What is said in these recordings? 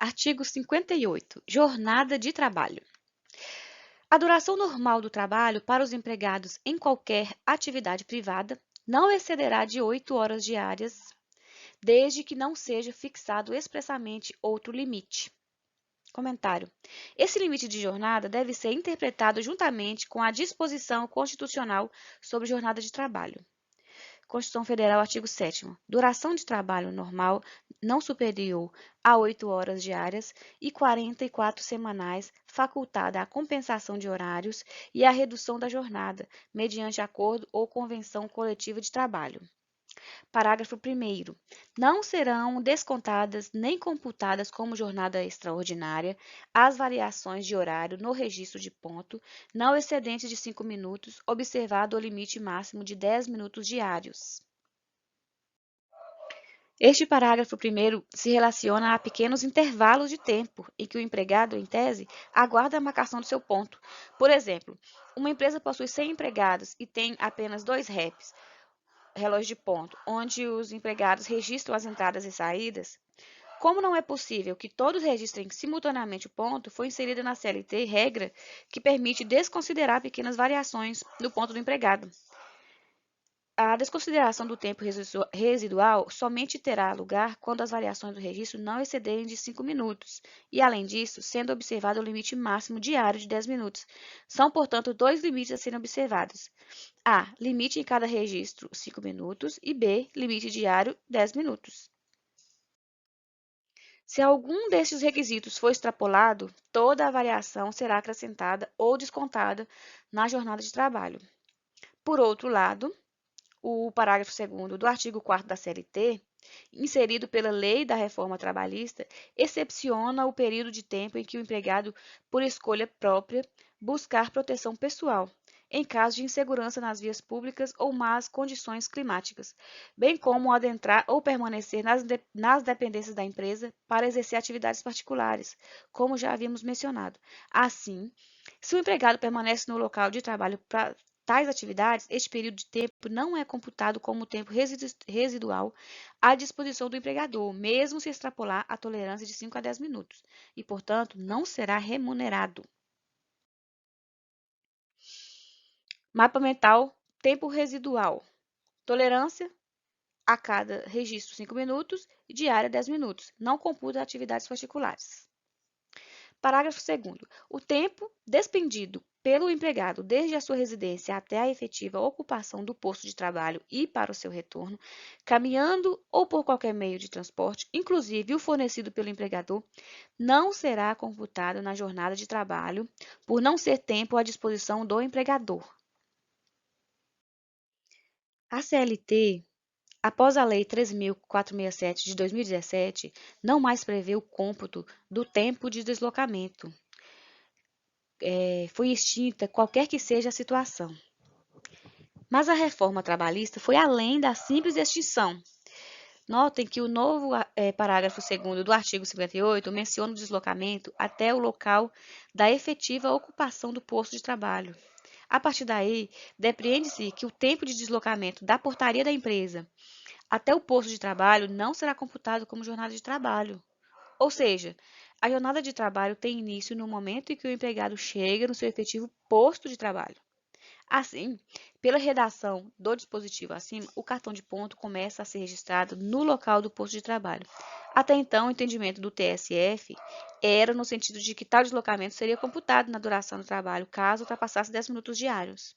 Artigo 58. Jornada de trabalho. A duração normal do trabalho para os empregados em qualquer atividade privada não excederá de 8 horas diárias, desde que não seja fixado expressamente outro limite. Comentário. Esse limite de jornada deve ser interpretado juntamente com a disposição constitucional sobre jornada de trabalho. Constituição Federal, artigo 7º. Duração de trabalho normal não superior a 8 horas diárias e 44 semanais, facultada a compensação de horários e a redução da jornada, mediante acordo ou convenção coletiva de trabalho. Parágrafo 1º. Não serão descontadas nem computadas como jornada extraordinária as variações de horário no registro de ponto, não excedentes de 5 minutos, observado o limite máximo de 10 minutos diários. Este parágrafo 1º se relaciona a pequenos intervalos de tempo em que o empregado, em tese, aguarda a marcação do seu ponto. Por exemplo, uma empresa possui 100 empregados e tem apenas 2 reps, relógio de ponto, onde os empregados registram as entradas e saídas. Como não é possível que todos registrem simultaneamente o ponto, foi inserida na CLT regra que permite desconsiderar pequenas variações no ponto do empregado. A desconsideração do tempo residual somente terá lugar quando as variações do registro não excederem de 5 minutos, e, além disso, sendo observado o limite máximo diário de 10 minutos. São, portanto, 2 limites a serem observados. A. Limite em cada registro, 5 minutos, e B. Limite diário, 10 minutos. Se algum destes requisitos for extrapolado, toda a variação será acrescentada ou descontada na jornada de trabalho. Por outro lado, o parágrafo 2º do artigo 4º da CLT, inserido pela Lei da Reforma Trabalhista, excepciona o período de tempo em que o empregado, por escolha própria, buscar proteção pessoal, em caso de insegurança nas vias públicas ou más condições climáticas, bem como adentrar ou permanecer nas dependências da empresa para exercer atividades particulares, como já havíamos mencionado. Assim, se o empregado permanece no local de trabalho para tais atividades, este período de tempo não é computado como tempo residual à disposição do empregador, mesmo se extrapolar a tolerância de 5 a 10 minutos, e, portanto, não será remunerado. Mapa mental, tempo residual. Tolerância a cada registro 5 minutos e diária 10 minutos. Não computa atividades particulares. Parágrafo 2º. O tempo despendido pelo empregado desde a sua residência até a efetiva ocupação do posto de trabalho e para o seu retorno, caminhando ou por qualquer meio de transporte, inclusive o fornecido pelo empregador, não será computado na jornada de trabalho por não ser tempo à disposição do empregador. A CLT, após a Lei 3.467 de 2017, não mais prevê o cômputo do tempo de deslocamento. Foi extinta qualquer que seja a situação. Mas a reforma trabalhista foi além da simples extinção. Notem que o novo parágrafo 2º do artigo 58 menciona o deslocamento até o local da efetiva ocupação do posto de trabalho. A partir daí, depreende-se que o tempo de deslocamento da portaria da empresa até o posto de trabalho não será computado como jornada de trabalho. Ou seja, a jornada de trabalho tem início no momento em que o empregado chega no seu efetivo posto de trabalho. Assim, pela redação do dispositivo acima, o cartão de ponto começa a ser registrado no local do posto de trabalho. Até então, o entendimento do TSF era no sentido de que tal deslocamento seria computado na duração do trabalho, caso ultrapassasse 10 minutos diários.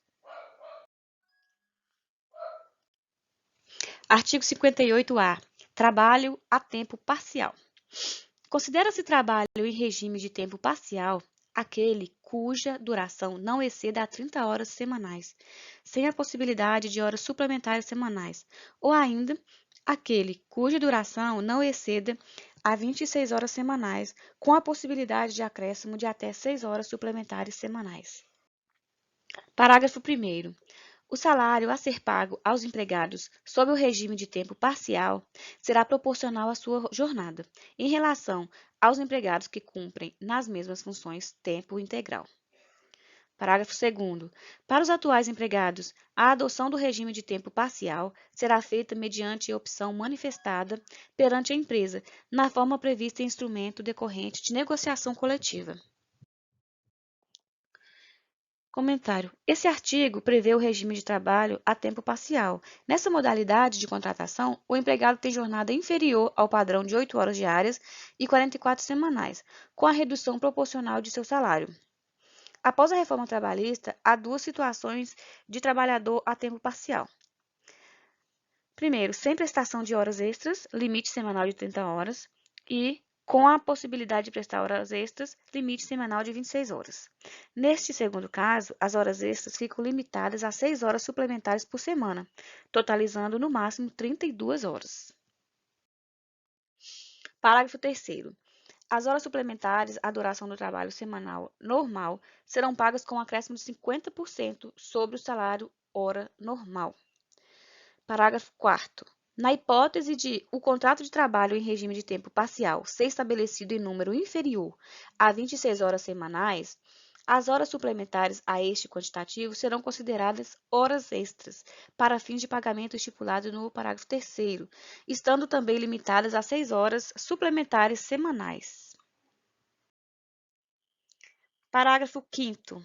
Artigo 58-A. Trabalho a tempo parcial. Considera-se trabalho em regime de tempo parcial aquele cuja duração não exceda a 30 horas semanais, sem a possibilidade de horas suplementares semanais, ou ainda aquele cuja duração não exceda a 26 horas semanais, com a possibilidade de acréscimo de até 6 horas suplementares semanais. Parágrafo 1º. O salário a ser pago aos empregados sob o regime de tempo parcial será proporcional à sua jornada, em relação aos empregados que cumprem nas mesmas funções tempo integral. Parágrafo 2º. Para os atuais empregados, a adoção do regime de tempo parcial será feita mediante opção manifestada perante a empresa, na forma prevista em instrumento decorrente de negociação coletiva. Comentário. Esse artigo prevê o regime de trabalho a tempo parcial. Nessa modalidade de contratação, o empregado tem jornada inferior ao padrão de 8 horas diárias e 44 semanais, com a redução proporcional de seu salário. Após a reforma trabalhista, há duas situações de trabalhador a tempo parcial. Primeiro, sem prestação de horas extras, limite semanal de 30 horas, e com a possibilidade de prestar horas extras, limite semanal de 26 horas. Neste segundo caso, as horas extras ficam limitadas a 6 horas suplementares por semana, totalizando no máximo 32 horas. Parágrafo 3º. As horas suplementares à duração do trabalho semanal normal serão pagas com um acréscimo de 50% sobre o salário hora normal. Parágrafo 4º. Na hipótese de o contrato de trabalho em regime de tempo parcial ser estabelecido em número inferior a 26 horas semanais, as horas suplementares a este quantitativo serão consideradas horas extras, para fins de pagamento estipulado no parágrafo 3º, estando também limitadas a 6 horas suplementares semanais. Parágrafo 5º.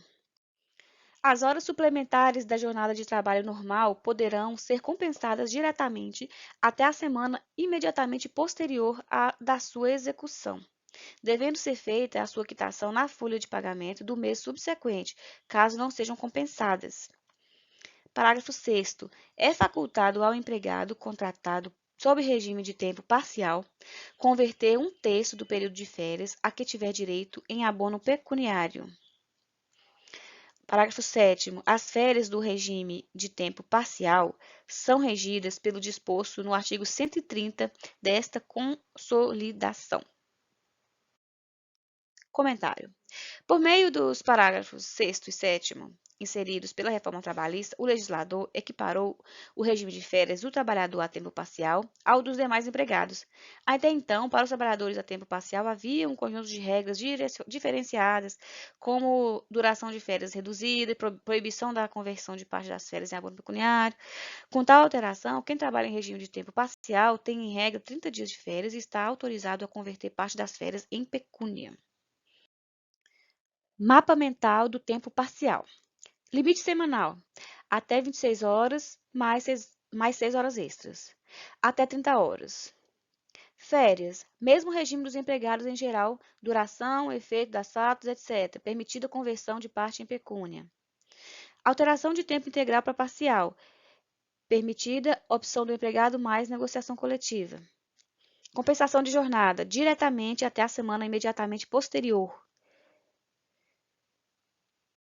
As horas suplementares da jornada de trabalho normal poderão ser compensadas diretamente até a semana imediatamente posterior à da sua execução, devendo ser feita a sua quitação na folha de pagamento do mês subsequente, caso não sejam compensadas. Parágrafo 6º. É facultado ao empregado contratado sob regime de tempo parcial converter 1/3 do período de férias a que tiver direito em abono pecuniário. Parágrafo 7º. As férias do regime de tempo parcial são regidas pelo disposto no artigo 130 desta Consolidação. Comentário. Por meio dos parágrafos 6º e 7º, inseridos pela reforma trabalhista, o legislador equiparou o regime de férias do trabalhador a tempo parcial ao dos demais empregados. Até então, para os trabalhadores a tempo parcial havia um conjunto de regras diferenciadas, como duração de férias reduzida, proibição da conversão de parte das férias em abono pecuniário. Com tal alteração, quem trabalha em regime de tempo parcial tem, em regra, 30 dias de férias e está autorizado a converter parte das férias em pecúnia. Mapa mental do tempo parcial. Limite semanal, até 26 horas, mais 6 horas extras. Até 30 horas. Férias, mesmo regime dos empregados em geral, duração, efeito das fatos, etc. Permitida conversão de parte em pecúnia. Alteração de tempo integral para parcial. Permitida opção do empregado mais negociação coletiva. Compensação de jornada, diretamente até a semana imediatamente posterior.